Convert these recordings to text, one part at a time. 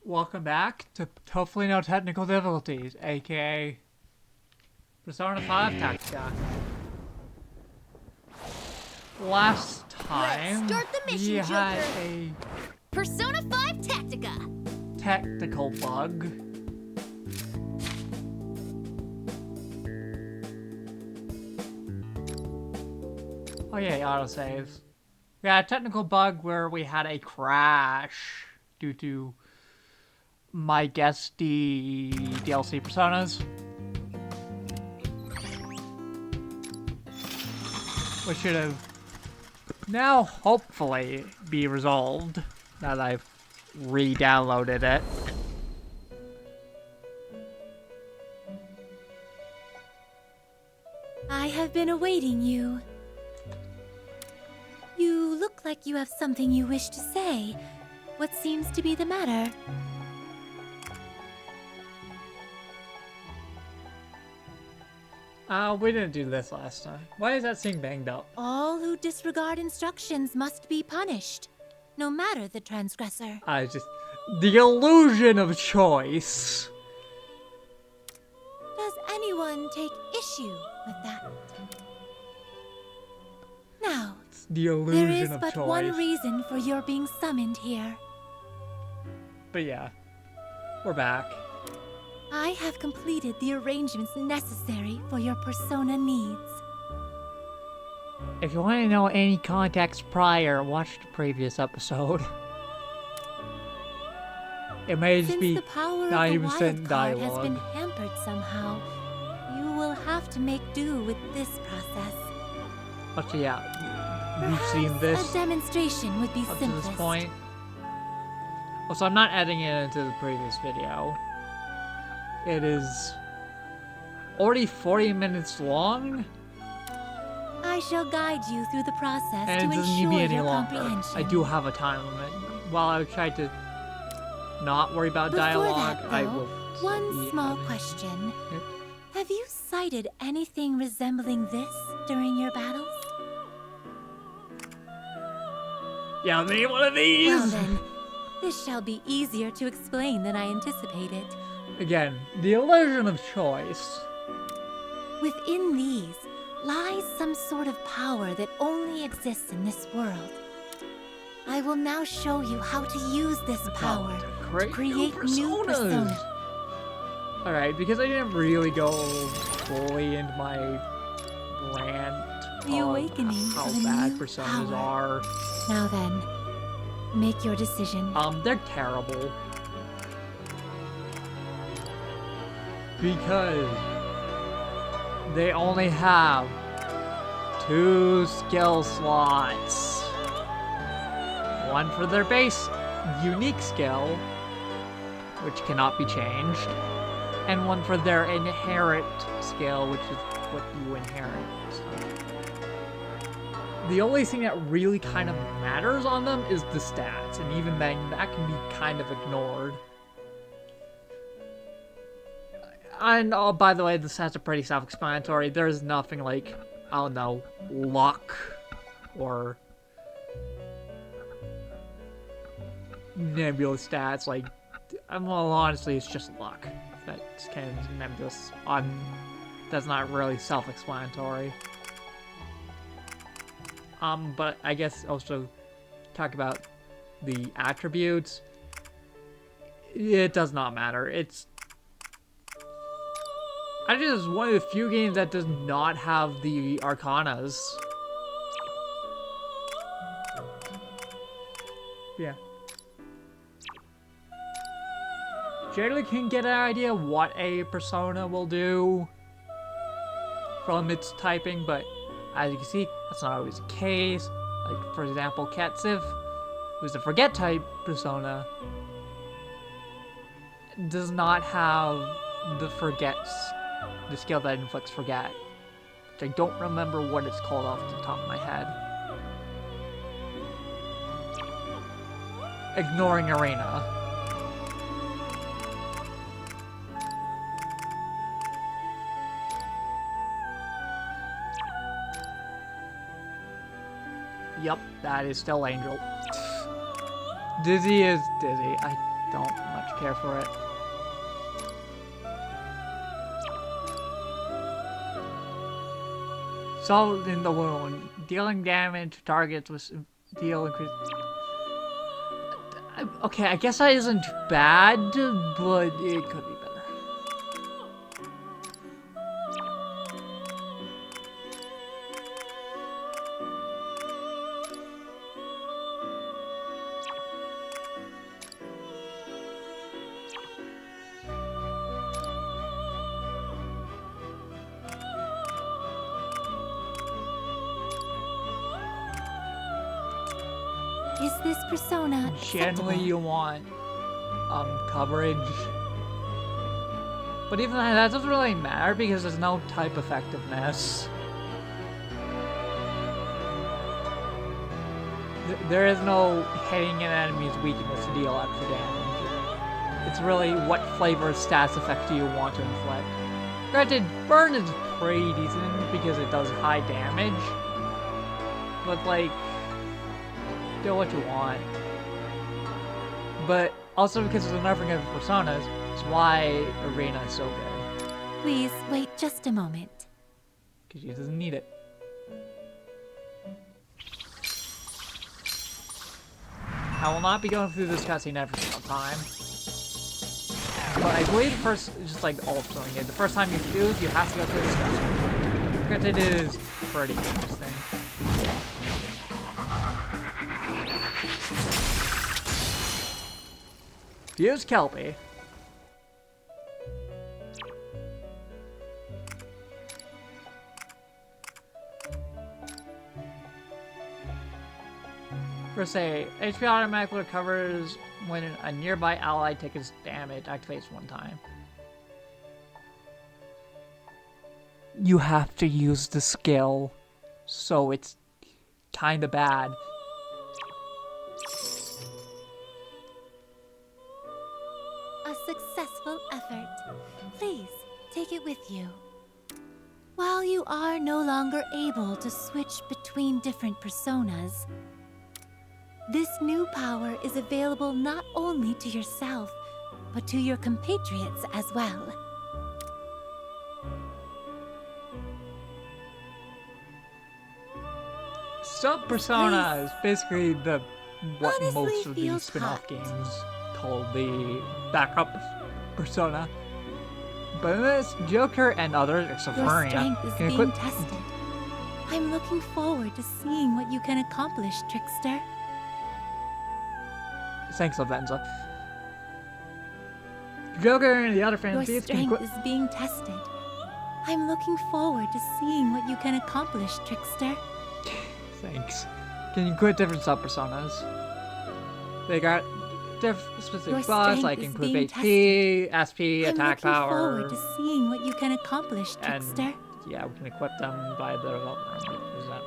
Welcome back to hopefully no technical difficulties, aka Persona 5 Tactica. Last time, Let's start the mission, we had Joker. a Persona 5 Tactica. technical bug. Oh yeah, autosaves. We had a technical bug where we had a crash due to my guesty DLC personas. Which should have now hopefully be resolved now that I've re-downloaded it. I have been awaiting you. You look like you have something you wish to say. What seems to be the matter? We didn't do this last time. Why is that thing banged up? All who disregard instructions must be punished, no matter the transgressor. The illusion of choice. Does anyone take issue with that? Now, It's the illusion there is of but choice. one reason for your being summoned here. But yeah, we're back. I have completed the arrangements necessary for your persona needs. If you want to know any context prior, watch the previous episode. It may just Since be the power not of the even wild sent card has dialogue. been hampered somehow, you will have to make do with this process. But yeah, we've Perhaps seen this a demonstration would be up to simplest. this point. Also, I'm not adding it into the previous video. It is already 40 minutes long, I shall guide you through the process and it to doesn't need to be ensure any your longer. comprehension. I do have a time limit. While I try to not worry about Before dialogue, that, I though, will. one be small having- question. Yep. Have you sighted anything resembling this during your battles? Yeah, I need one of these! Well then, this shall be easier to explain than I anticipated. Again, the illusion of choice. Within these lies some sort of power that only exists in this world. I will now show you how to use this power to create new personas. Alright, because I didn't really go fully into my rant The of awakening how of a bad new personas power. are. Now then, make your decision. They're terrible. Because they only have 2 skill slots. One for their base unique skill, which cannot be changed, and one for their inherent skill, which is what you inherit. The only thing that really kind of matters on them is the stats, and even then, that can be kind of ignored. And, oh, by the way, the stats are pretty self-explanatory. There's nothing like, I don't know, luck, or nebulous stats. Like, well, honestly, it's just luck. That's kind of nebulous. That's not really self-explanatory. But I guess also talk about the attributes. It does not matter. I think this is one of the few games that does not have the Arcanas. Yeah. Generally can get an idea what a persona will do from its typing, but as you can see, that's not always the case. Like, for example, Katsiv, who's a forget type persona, does not have the the skill that inflicts forget. Which I don't remember what it's called off the top of my head. Ignoring Arena. Yup, that is still Angel. Dizzy is Dizzy. don't much care for it. So in the wound, dealing damage to targets with deal increase. Okay, I guess that isn't bad, but it could be better. Is this persona Generally, acceptable? you want coverage, but even that doesn't really matter because there's no type effectiveness. There is no hitting an enemy's weakness to deal extra damage. It's really what flavor of stats effect do you want to inflict. Granted, burn is pretty decent because it does high damage, but like, do what you want. But also because of the nerfing of personas, is why Arena is so good. Please wait just a moment. Because she doesn't need it. I will not be going through this cutscene every single time. But I believe the first, just like all of doing it, the first time you do, you have to go through this cutscene. Granted, it is pretty interesting. Use Kelpie. First say, HP automatically recovers when a nearby ally takes damage, activates one time. You have to use the skill, so it's kinda bad. A successful effort. Please, take it with you. While you are no longer able to switch between different personas, this new power is available not only to yourself, but to your compatriots as well. Sub-persona is basically the what Honestly most of these feels spin-off hot. games call the backup persona. But in this, Joker and others, except Your Maria, strength is can being equip. tested. I'm looking forward to seeing what you can accomplish, Trickster. Thanks, Lavenza. Joker and the other Your fans can strength equip. is being tested. I'm looking forward to seeing what you can accomplish, Trickster. Thanks. Can equip different sub-personas. They got specific Your buffs, strength like is improve being HP, SP, I'm attack looking power. forward to seeing what you can accomplish, And Trickster. yeah, we can equip them by the development room. There's that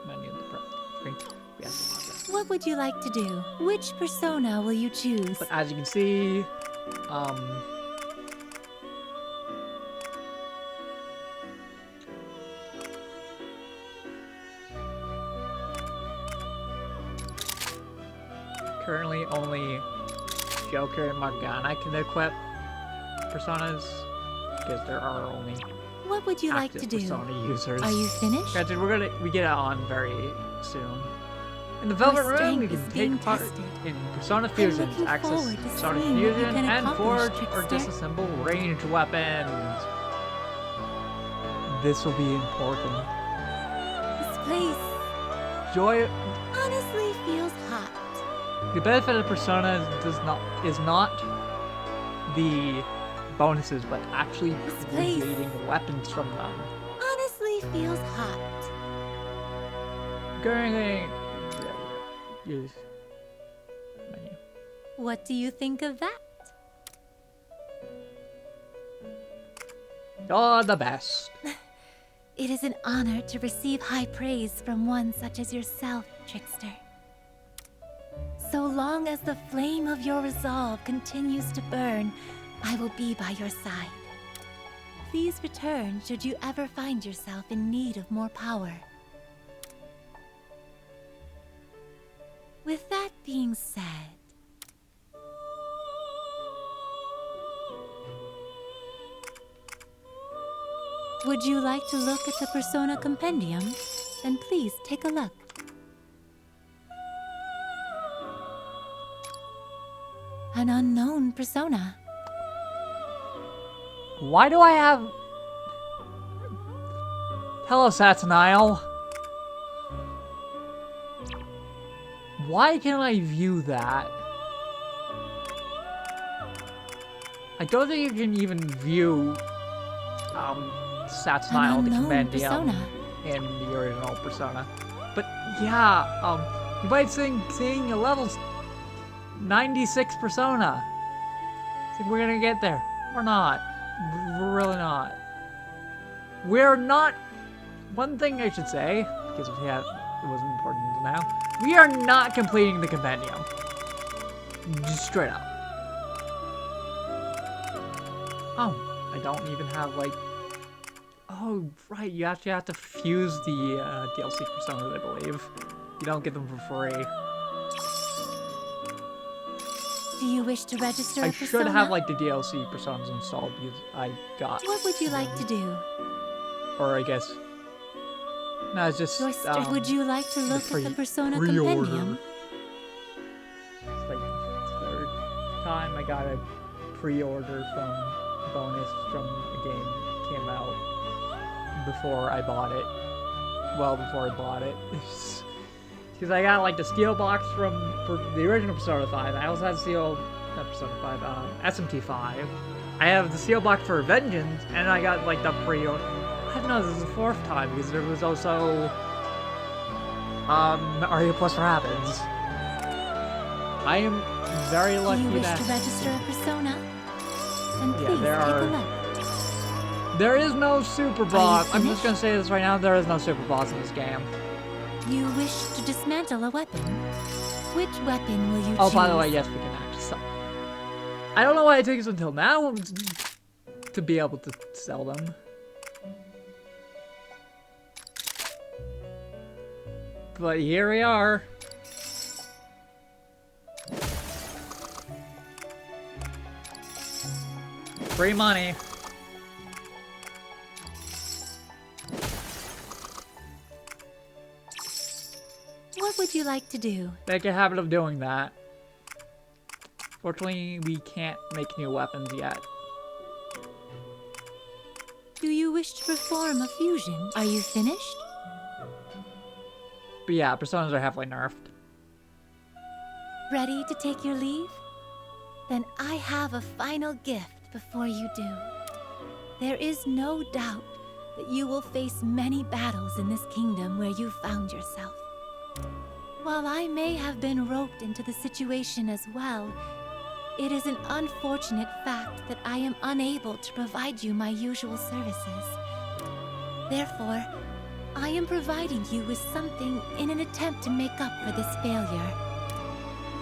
menu in the screen. Yes. What would you like to do? Which persona will you choose? But as you can see, currently only Joker and Morgana can equip personas because there are only What would you like active to do? persona users. Are you finished? Granted, we get it on very soon. In the Velvet Room, strength you can is being take part tested. in Persona Fusions, looking access forward to Persona seeing what you Fusion, can and accomplish, forge or Trickster. disassemble ranged weapons. This will be important. This place Joy. honestly feels hot. The benefit of Persona is not the bonuses, but actually This place- creating weapons from them. Honestly feels hot. Currently, use menu. What do you think of that? You're the best. It is an honor to receive high praise from one such as yourself, Trickster. So long as the flame of your resolve continues to burn, I will be by your side. Please return should you ever find yourself in need of more power. With that being said, Would you like to look at the Persona Compendium? Then please take a look. An unknown persona. Why do I have... Hello, Saturnile. Why can't I view that? I don't think you can even view Saturnile, the Compendium, in the original Persona. But yeah, you might think seeing a level's 96 Persona. Think we're gonna get there. We're not. We're really not. We're not. One thing I should say, because it wasn't important to know, we are not completing the compendium. Just straight up. Oh, I don't even have like. Oh, right. You actually have to fuse the DLC personas, I believe. You don't get them for free. Do you wish to register a persona? I should have like the DLC personas installed because I got. What would you like to do? Or I guess. No, it's just. Would you like to look at the Persona Compendium? It's like the third time I got a pre-order from bonus from a game that came out before I bought it. Well, before I bought it. Because I got like the steel box for the original Persona 5. I also had not Persona 5, SMT5. I have the steel box for Vengeance, and I got like the pre-order. I don't know, this is the fourth time because there was also Mario Plus Rabbids. I am very lucky that. Do you wish to register a persona? Then please take a look. There is no super boss. I'm just gonna say this right now. There is no super boss in this game. You wish to dismantle a weapon? Which weapon will you choose? Oh, by the way, yes, we can actually sell. I don't know why it takes until now to be able to sell them. But here we are. Free money. What would you like to do? Make a habit of doing that. Fortunately, we can't make new weapons yet. Do you wish to perform a fusion? Are you finished? But yeah, personas are heavily nerfed. Ready to take your leave? Then I have a final gift before you do. There is no doubt that you will face many battles in this kingdom where you found yourself. While I may have been roped into the situation as well, it is an unfortunate fact that I am unable to provide you my usual services. Therefore, I am providing you with something in an attempt to make up for this failure.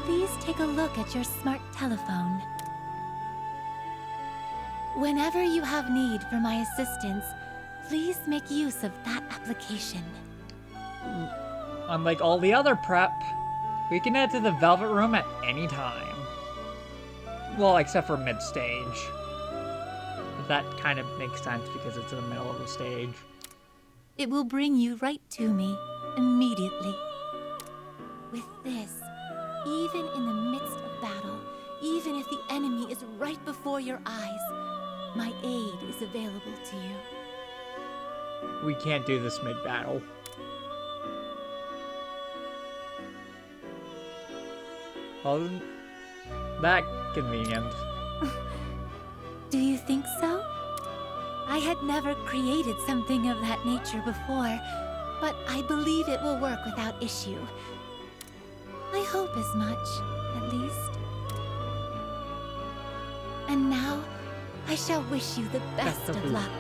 Please take a look at your smart telephone. Whenever you have need for my assistance, please make use of that application. Unlike all the other prep, we can head to the Velvet Room at any time. Well, except for mid-stage. That kind of makes sense because it's in the middle of the stage. It will bring you right to me, immediately. With this, even in the midst of battle, even if the enemy is right before your eyes, my aid is available to you. We can't do this mid-battle. Wasn't that convenient? Do you think so? I had never created something of that nature before, but I believe it will work without issue. I hope as much, at least. And now, I shall wish you the best of luck.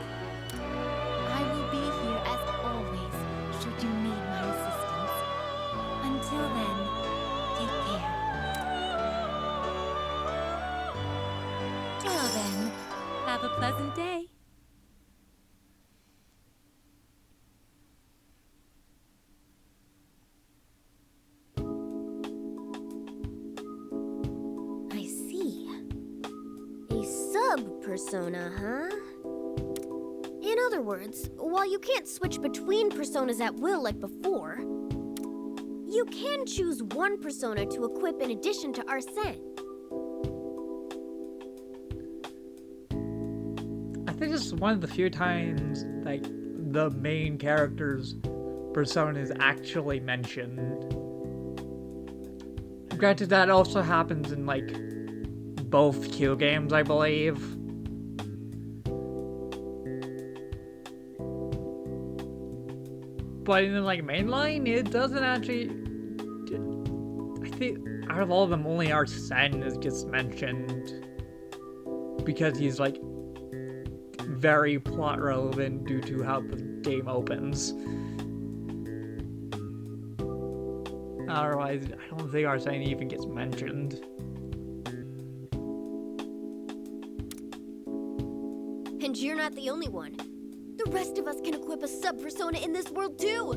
I will be here as always, should you need my assistance. Until then, take care. Well then, have a pleasant day. Persona, huh? In other words, while you can't switch between personas at will like before, you can choose one persona to equip in addition to Arsene. I think this is one of the few times, like, the main character's persona is actually mentioned. Granted, that also happens in, like, both Q games, I believe. But in the, like, mainline, it doesn't actually... I think out of all of them, only Arsene gets mentioned. Because he's, like, very plot relevant due to how the game opens. Otherwise, I don't think Arsene even gets mentioned. And you're not the only one. The rest of us can equip a sub-persona in this world too!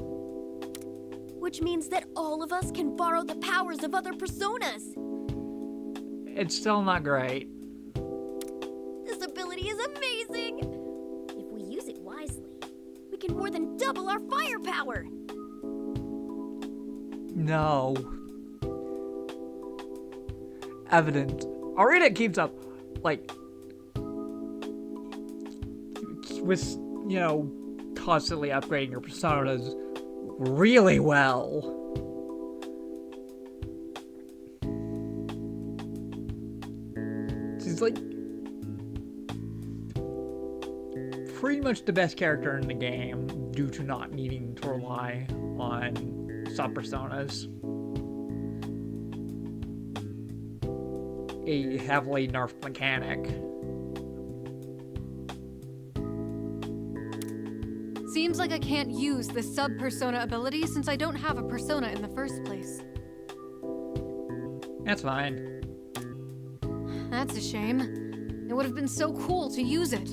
Which means that all of us can borrow the powers of other personas! It's still not great. This ability is amazing! If we use it wisely, we can more than double our firepower! No. Evident. Arena keeps up, like, with, you know, constantly upgrading your personas really well. She's like pretty much the best character in the game due to not needing to rely on sub-personas. A heavily nerfed mechanic. Seems like I can't use the sub-persona ability since I don't have a persona in the first place. That's fine. That's a shame. It would have been so cool to use it.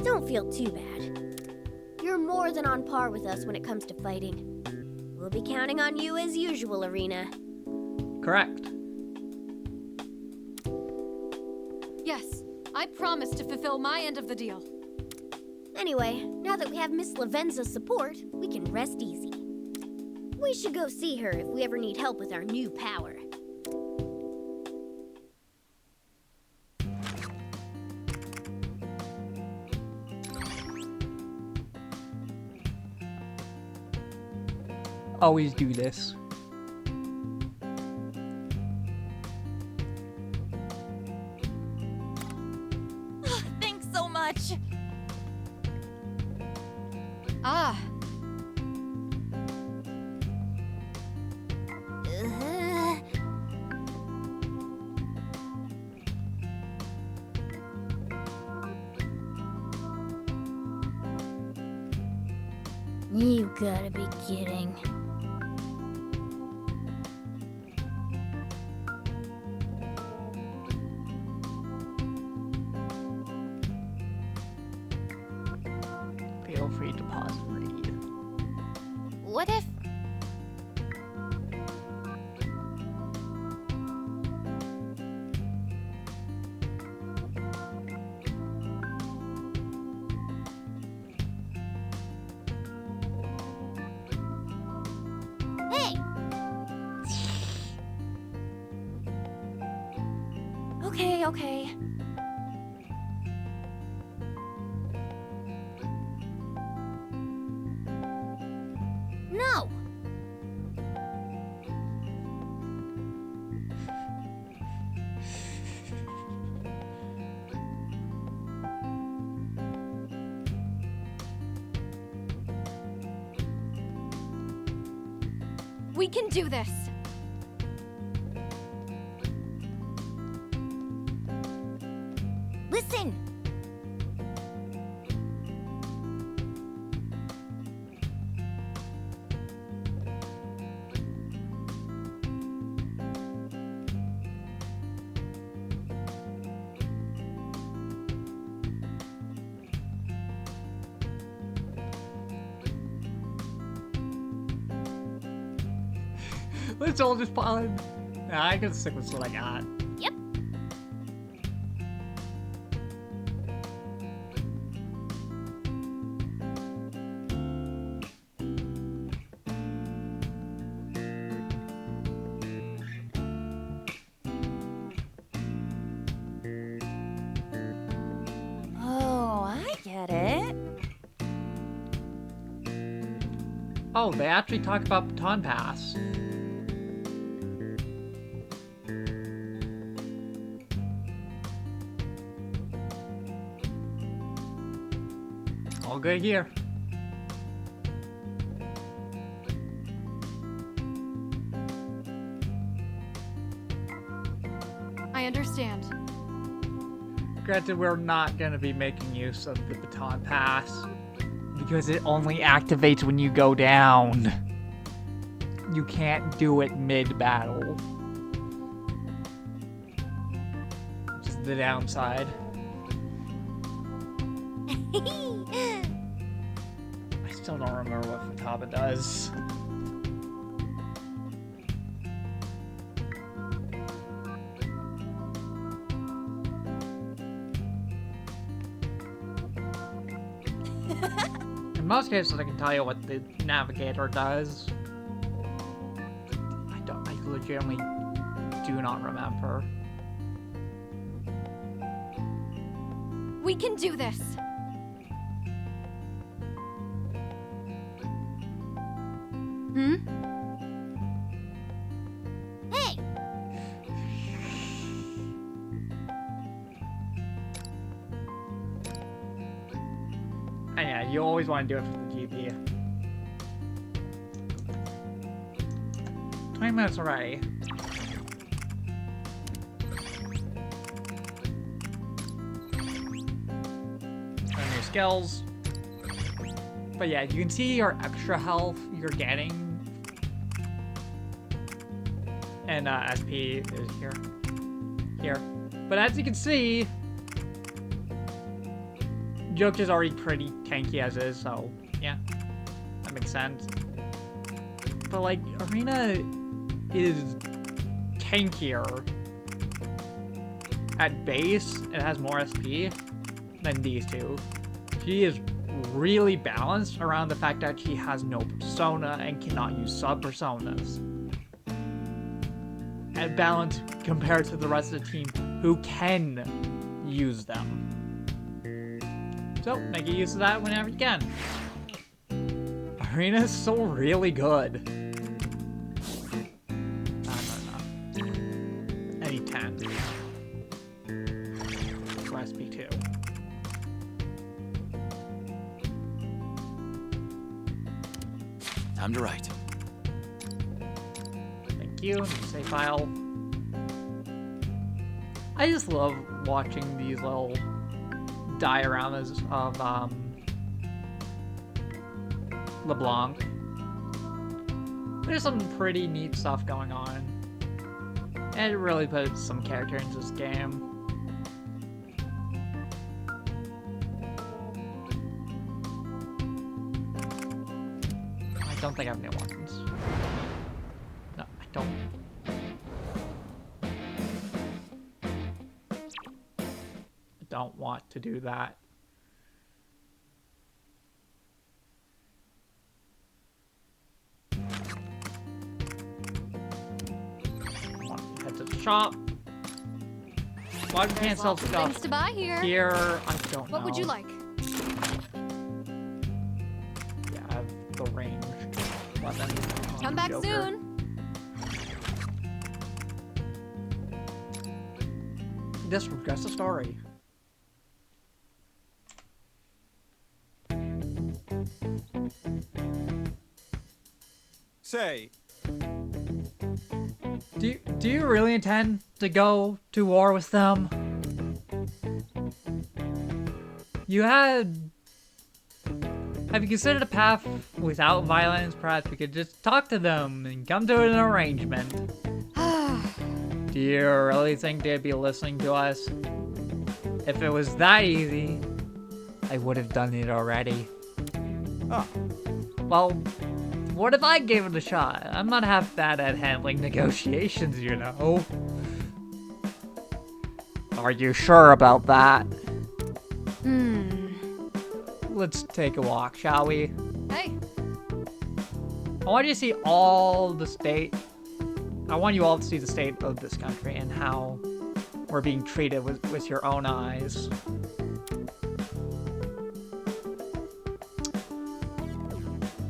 Don't feel too bad. You're more than on par with us when it comes to fighting. We'll be counting on you as usual, Arena. Correct. Yes, I promise to fulfill my end of the deal. Anyway, now that we have Miss Lavenza's support, we can rest easy. We should go see her if we ever need help with our new power. Always do this. Thanks so much. Ah, You gotta be kidding. Feel free to pause and read. What if... Hey! Okay. No! we can do this. Listen! Let's all just pause. Nah, I can stick with what I got. Yep. Oh, they actually talk about Baton Pass. All good here. I understand. Granted, we're not going to be making use of the Baton Pass because it only activates when you go down. You can't do it mid-battle. Which is the downside. I still don't remember what Futaba does. In most cases, I can tell you what the navigator does. I legitimately do not remember. We can do this. Hmm? Hey! And yeah, you always want to do it for the GP. 20 minutes already. Learn new skills. But yeah, you can see your extra health you're getting. And SP is here. Here. But as you can see, Joke is already pretty tanky as is, so yeah, that makes sense. But like, Arena is tankier at base. It has more SP than these two. She is really balanced around the fact that she has no persona and cannot use sub-personas. And balanced compared to the rest of the team who can use them. So, make use of that whenever you can. Arena is still really good. No. I need 10. For SP2. Time to write. Thank you. Save file. I just love watching these little dioramas of LeBlanc. There's some pretty neat stuff going on. And it really puts some character into this game. I don't think I have new weapons. No, I don't. Don't want to do that. Head to the shop. Why we can't sell Lots of stuff things to buy here. here? I don't know. What would you like? Yeah, I have the ranged weapon. Come back Joker. soon. This regrets the story. Say, Do you really intend to go to war with them? Have you considered a path without violence? Perhaps we could just talk to them and come to an arrangement. Do you really think they'd be listening to us? If it was that easy, I would have done it already. ah, Well, what if I gave it a shot? I'm not half bad at handling negotiations, you know. Are you sure about that? Let's take a walk, shall we? Hey, I want you to see all the state. I want you all to see the state of this country and how we're being treated with your own eyes.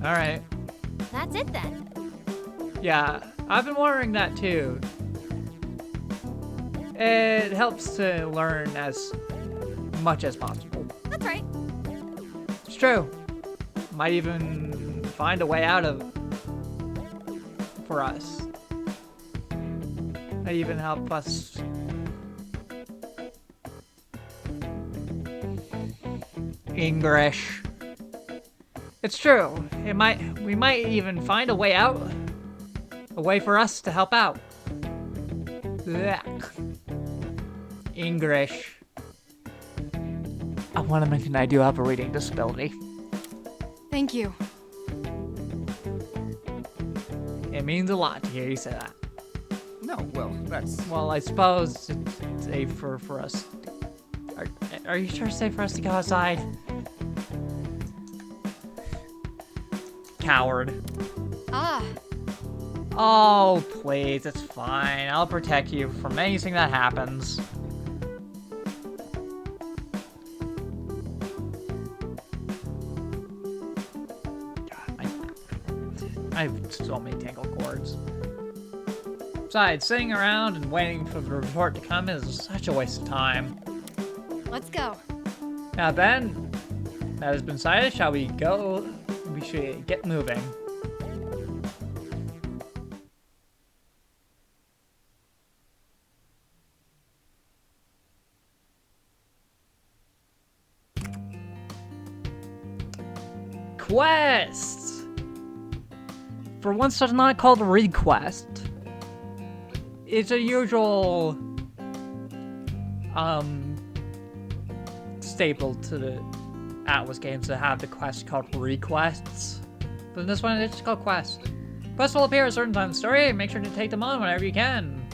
Alright. That's it then. Yeah, I've been wondering that too. It helps to learn as much as possible. That's right. It's true. Might even find a way out of for us. Might even help us. English. It's true. We might even find a way out. A way for us to help out. Blech. English. I want to mention I do have a reading disability. Thank you. It means a lot to hear you say that. No, well, that's... Well, I suppose it's safe for us. Are you sure it's safe for us to go outside? Coward. Ah, Oh, please, it's fine. I'll protect you from anything that happens. God, I have so many tangled cords. Besides, sitting around and waiting for the report to come is such a waste of time. let's go. Now then, that has been decided, shall we go? We should get moving. Quests! For once, it's not called a request. It's a usual, staple to the Atlas games that have the quest called requests. But in this one, it's just called quests. Quests will appear at certain times in the story, make sure to take them on whenever you can.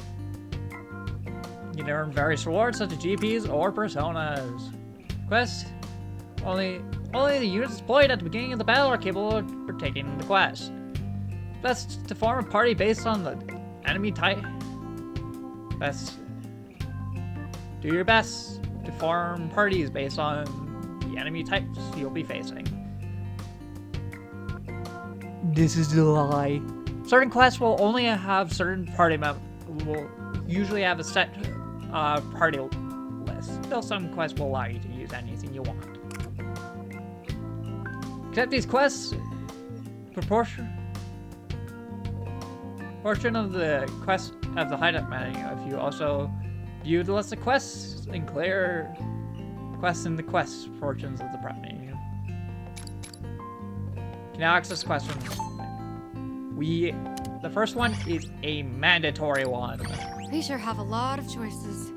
You can earn various rewards such as GPs or personas. Quests, only the units deployed at the beginning of the battle are capable of partaking the quest. Best to form a party based on the enemy type. Best do your best to form parties based on the enemy types you'll be facing. This is a lie. Certain quests will only have certain party members. Will usually have a set party list. Though some quests will allow you to use anything you want. Except these quests, portion of the quest of the hideout menu. If you also view the list of quests and clear quests in the quest portions of the prep menu. You can now access questions. The first one is a mandatory one. We sure have a lot of choices.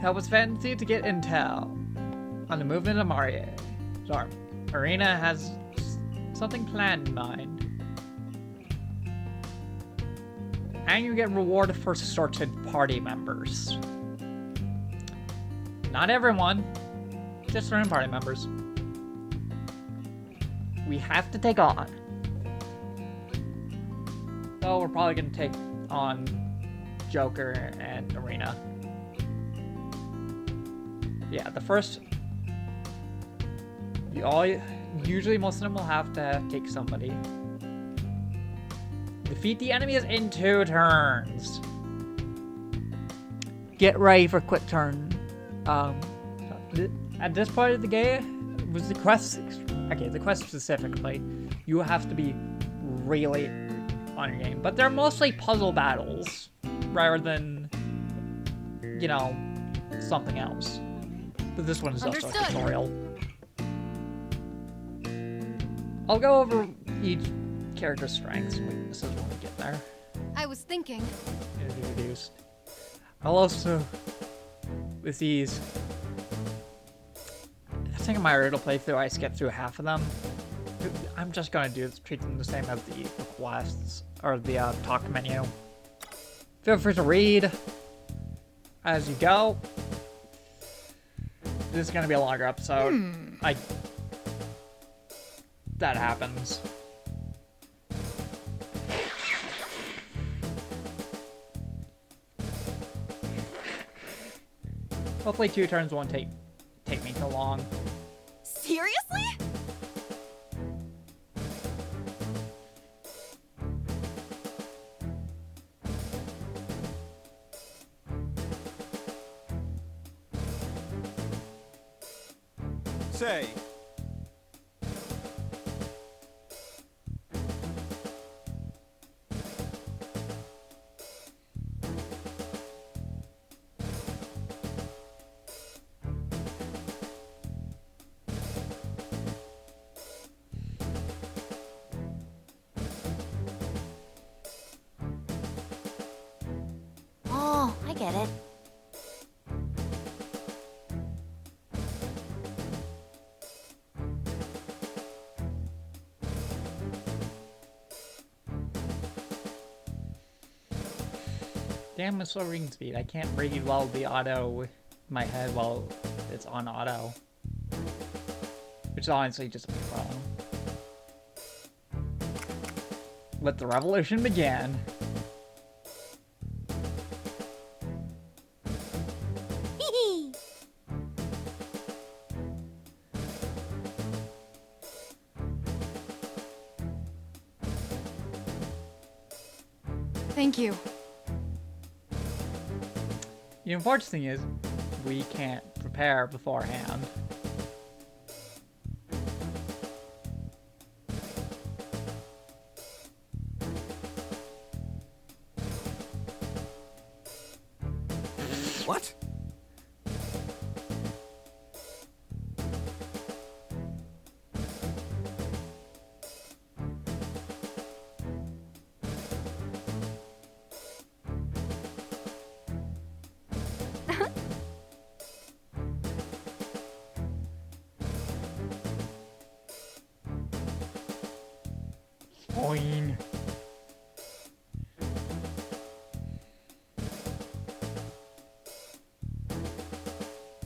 Help with fantasy to get intel on the movement of Mario. Sorry, Arena has something planned in mind. And you get rewarded for sorted party members. Not everyone, just certain party members. We have to take on. So we're probably gonna take on Joker and Arena. Yeah, the first. Usually most of them will have to take somebody. Defeat the enemies in 2 turns. Get ready for quick turn. At this part of the game, was the quest. Okay, the quest specifically, you have to be really on your game. But they're mostly puzzle battles rather than, you know, something else. But this one is also a tutorial. I'll go over each character's strengths and weaknesses when we get there. I was thinking. Introduced. I'll also, with these, I think in my original playthrough I skipped through half of them. I'm just gonna treat them the same as the requests, or the talk menu. Feel free to read as you go. This is gonna be a longer episode. That happens. Hopefully 2 turns won't take me too long. Seriously? Seriously? Say. Oh, I get it. Damn, it's slow reading speed. I can't read while the auto with my head while it's on auto. Which is honestly just a problem. Let the revolution begin. Thank you. The unfortunate thing is, we can't prepare beforehand. What? Fine.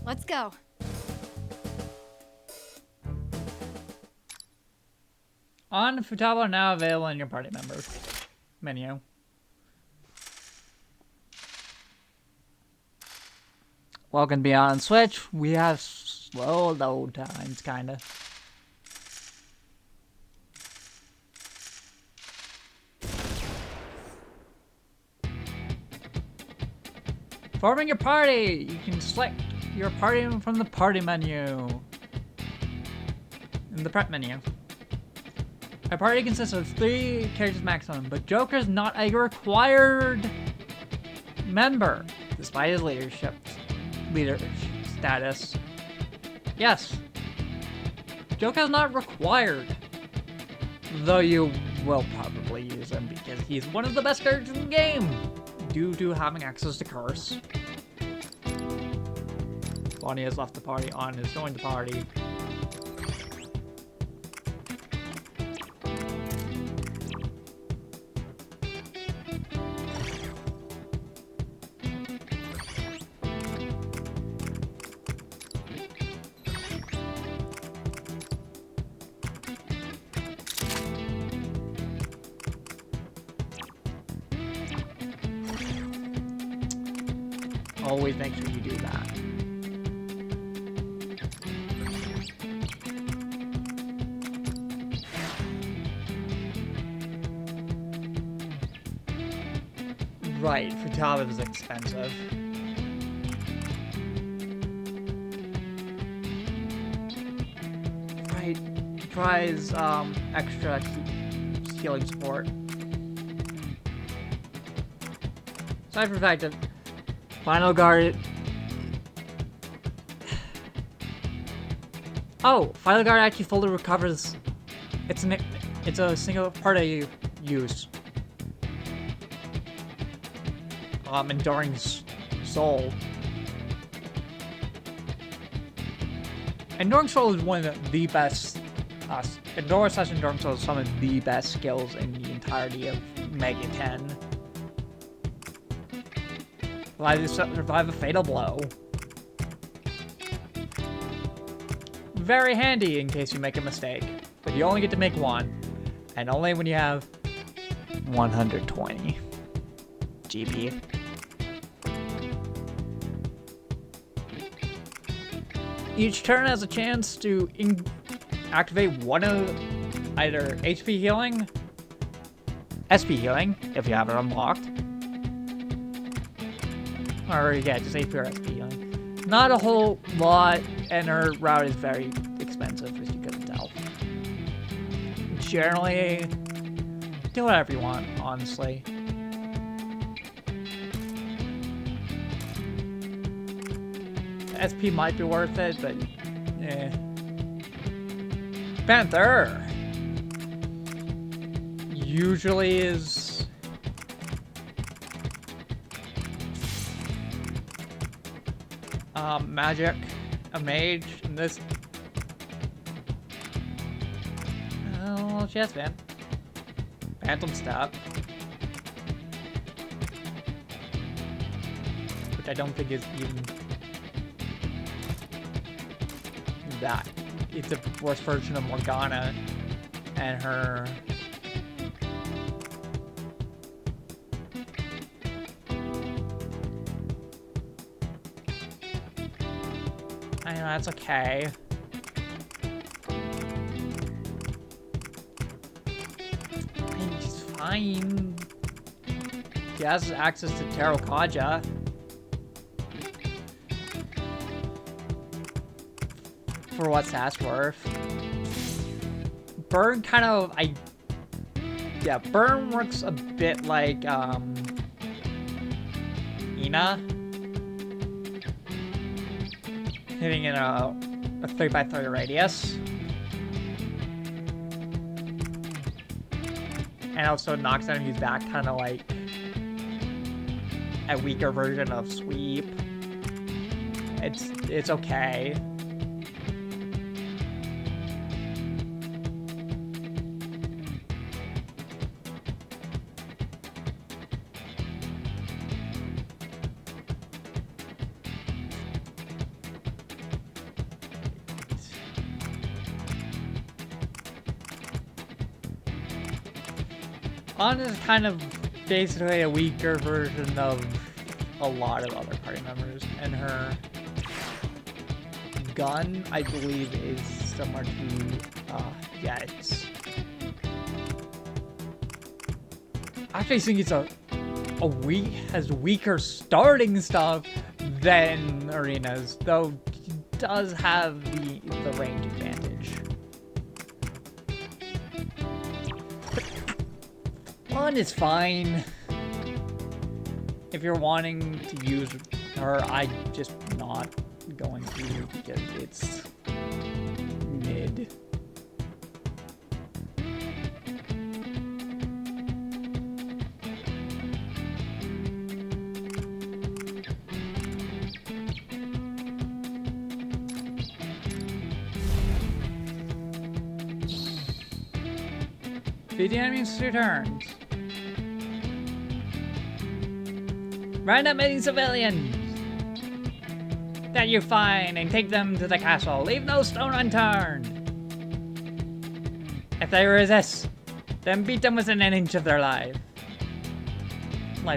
Let's go. On Futaba now available in your party members menu. Welcome to Beyond Switch. We have slow load times, kinda. Forming your party! You can select your party from the party menu. In the prep menu. A party consists of 3 characters maximum, but Joker's not a required member, despite his leadership status. Yes, Joker's not required, though you will probably use him because he's one of the best characters in the game, due to having access to Curse. Bonnie has left the party, On has joined the party. Always make sure you do that. Right, Futaba is expensive. Right, tries extra healing support. Aside from the fact that Final Guard. Oh, Final Guard actually fully recovers. It's a single part I use. Enduring Soul. Enduring Soul is one of the best. Enduring Soul is some of the best skills in the entirety of Mega 10. Survive a fatal blow. Very handy in case you make a mistake, but you only get to make one, and only when you have 120 GP. Each turn has a chance to activate one of either HP healing, SP healing, if you have it unlocked, or yeah, just AP or SP healing. Not a whole lot, and her route is very expensive, as you couldn't tell. Generally, do whatever you want, honestly. SP might be worth it, but eh. Panther usually is magic, a mage, and this. Oh, she has Phantom Step, which I don't think is even that. It's a worse version of Morgana and her. I know, that's okay. I mean, she's fine. She has access to Tarot Kaja. For what that's worth. Burn kind of, yeah, Burn works a bit like, Ina. Hitting in a 3x3 radius. And also knocks enemies back, kind of like a weaker version of Sweep. It's okay. Anna is kind of basically a weaker version of a lot of other party members, and her gun, I believe, is similar to, yeah, it's... I actually think it's has weaker starting stuff than Arena's, though it does have the range advantage. One is fine. If you're wanting to use her, I'm just not going to because it's mid. Beat the enemies 2 turns. Round up any civilians that you find and take them to the castle. Leave no stone unturned. If they resist, then beat them within an inch of their life.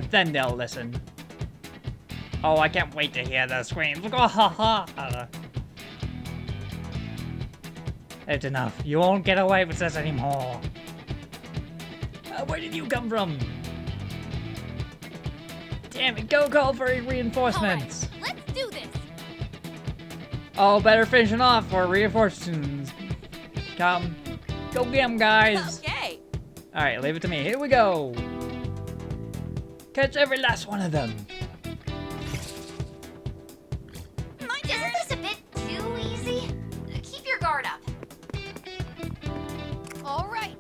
Then they'll listen. Oh, I can't wait to hear the screams. It's enough. You won't get away with this anymore. Where did you come from? Damn it, go call for reinforcements. All right, let's do this. Oh, better finishing off for reinforcements. Come. Go get 'em, guys. Okay. Alright, leave it to me. Here we go. Catch every last one of them. My turn. Isn't this a bit too easy? Keep your guard up. All right.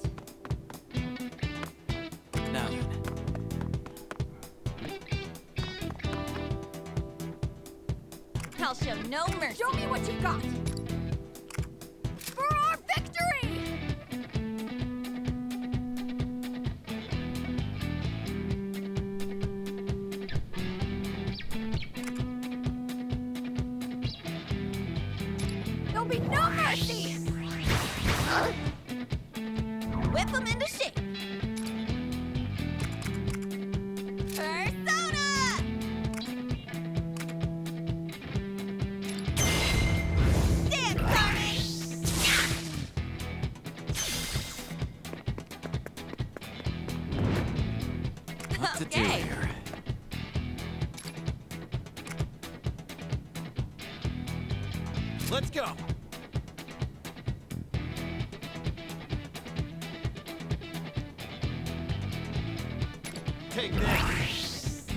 Now then. I'll show no mercy. Show me what you got. For our victory! There'll be no mercy! Whip them into shape. Persona! Stand, Carnage! Let's go. Take this.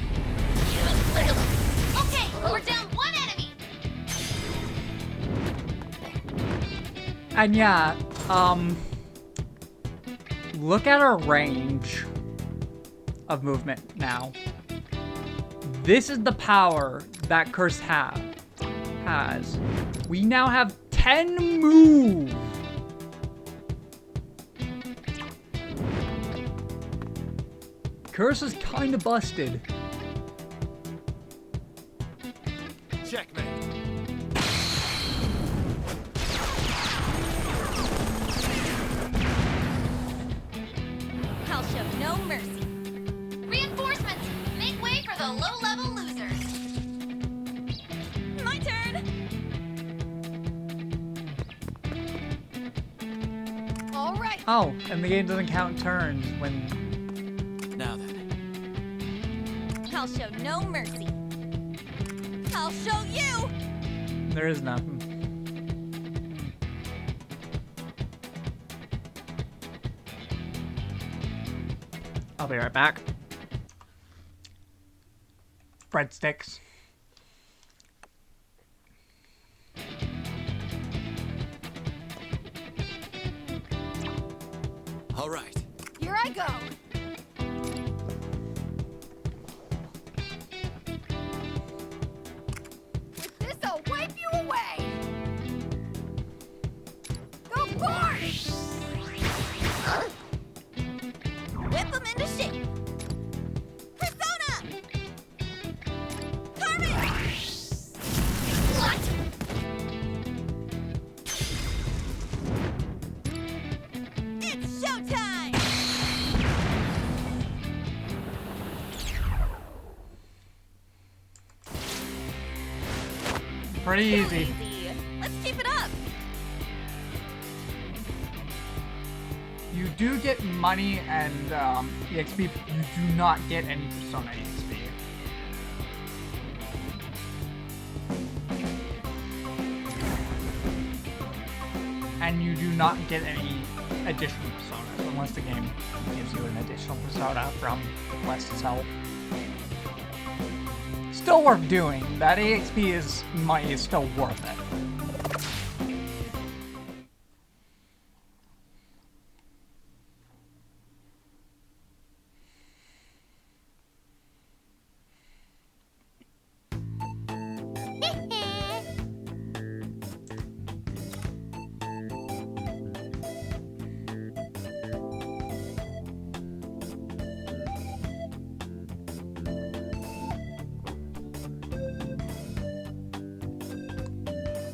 Okay, we're down one enemy. And yeah, look at our range of movement now. This is the power that Curse has. We now have 10 move. Curse is kind of busted. Checkmate. I'll show no mercy. Reinforcements, make way for the low-level losers. My turn. All right. Oh, and the game doesn't count turns when... Now then. I'll show no mercy. I'll show you. There is nothing. I'll be right back. Breadsticks. All right. Here I go. With this, I'll wipe you away. Go forth! Whip them into shape. Persona! Carmen! What? It's showtime! Pretty easy. Let's keep it up. You do get money and EXP. You do not get any Persona EXP. And you do not get any additional Personas unless the game gives you an additional Persona from the quest itself. Still worth doing. That EXP money is still worth it.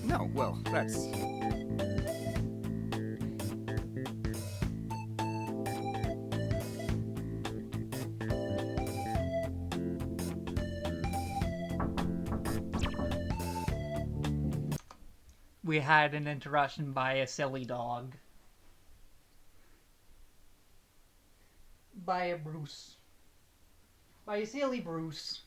No, well, that's... We had an interruption by a silly dog. By a Bruce. By a silly Bruce.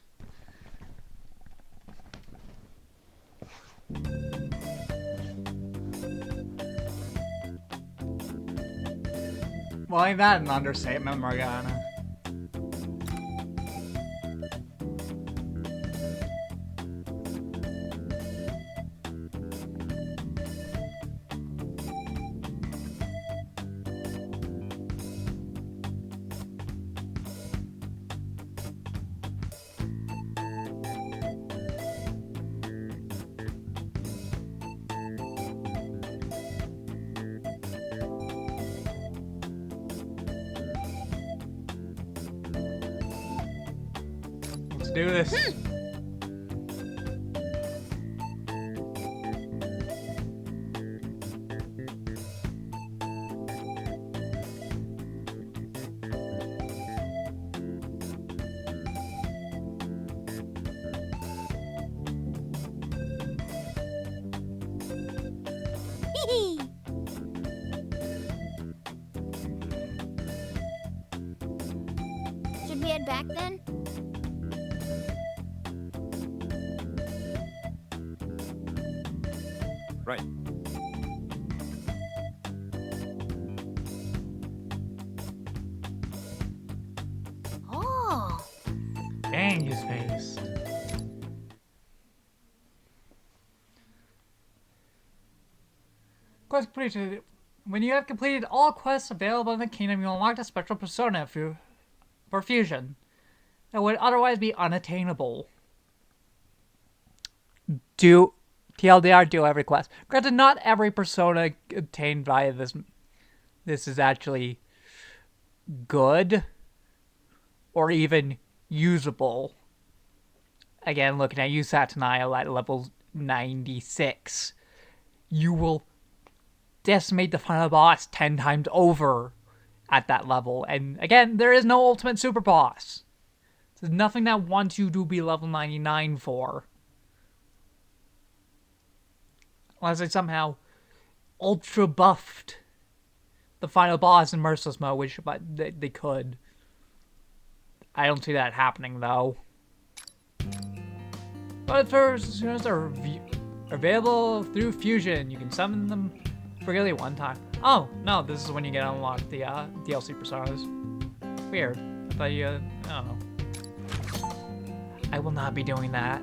Well, ain't that an understatement, Morgana? Let's do this. Should we head back then? Right. Oh. Dang his face. Quest completed. When you have completed all quests available in the kingdom, you unlock a special persona for fusion that would otherwise be unattainable. Do TLDR, do every quest. Granted, not every persona obtained via this is actually good or even usable. Again, looking at you, Satanael, at level 96, you will decimate the final boss 10 times over at that level. And again, there is no ultimate super boss. There's nothing that wants you to be level 99 for. Unless they somehow ultra buffed the final boss in Merciless Mode, which they could. I don't see that happening, though. But first, as are available through Fusion, you can summon them freely one time. Oh, no, this is when you get to unlock the DLC personas. Weird. I thought you, I don't know. I will not be doing that.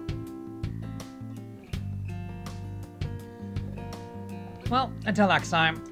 Well, until next time.